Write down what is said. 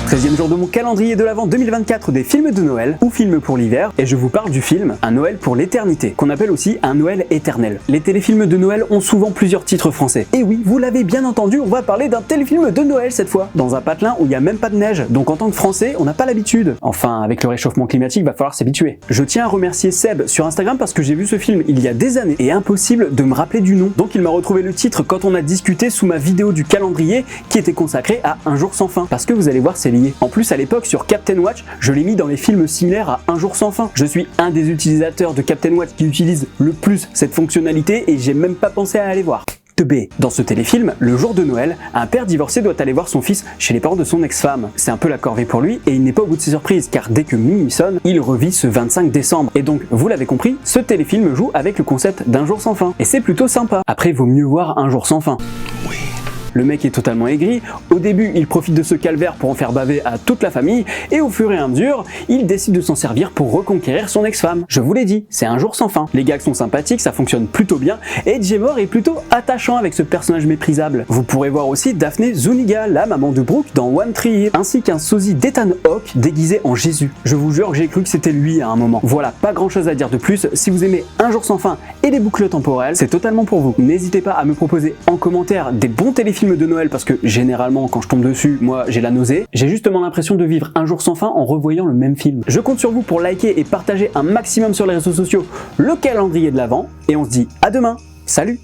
13e jour de mon calendrier de l'Avent 2024 des films de Noël ou films pour l'hiver, et je vous parle du film Un Noël pour l'éternité, qu'on appelle aussi Un Noël éternel. Les téléfilms de Noël ont souvent plusieurs titres français. Et oui, vous l'avez bien entendu, on va parler d'un téléfilm de Noël cette fois, dans un patelin où il n'y a même pas de neige, donc en tant que Français, on n'a pas l'habitude. Enfin, avec le réchauffement climatique, va falloir s'habituer. Je tiens à remercier Seb sur Instagram parce que j'ai vu ce film il y a des années et impossible de me rappeler du nom. Donc il m'a retrouvé le titre quand on a discuté sous ma vidéo du calendrier qui était consacrée à Un jour sans fin, parce que vous allez voir, c'est lié. En plus, à l'époque, sur Captain Watch, je l'ai mis dans les films similaires à Un jour sans fin. Je suis un des utilisateurs de Captain Watch qui utilise le plus cette fonctionnalité et j'ai même pas pensé à aller voir. Dans ce téléfilm, le jour de Noël, un père divorcé doit aller voir son fils chez les parents de son ex-femme. C'est un peu la corvée pour lui et il n'est pas au bout de ses surprises car dès que minuit sonne, il revit ce 25 décembre. Et donc, vous l'avez compris, ce téléfilm joue avec le concept d'un jour sans fin. Et c'est plutôt sympa. Après, vaut mieux voir Un jour sans fin. Le mec est totalement aigri, au début il profite de ce calvaire pour en faire baver à toute la famille, et au fur et à mesure, il décide de s'en servir pour reconquérir son ex-femme. Je vous l'ai dit, c'est Un jour sans fin. Les gags sont sympathiques, ça fonctionne plutôt bien, et Jemor est plutôt attachant avec ce personnage méprisable. Vous pourrez voir aussi Daphne Zuniga, la maman de Brooke dans One Tree Hill, ainsi qu'un sosie d'Ethan Hawke déguisé en Jésus. Je vous jure, j'ai cru que c'était lui à un moment. Voilà, pas grand chose à dire de plus, si vous aimez Un jour sans fin et les boucles temporelles, c'est totalement pour vous. N'hésitez pas à me proposer en commentaire des bons téléfilms de Noël parce que généralement quand je tombe dessus, moi j'ai la nausée. J'ai justement l'impression de vivre un jour sans fin en revoyant le même film. Je compte sur vous pour liker et partager un maximum sur les réseaux sociaux le calendrier de l'Avent et on se dit à demain. Salut!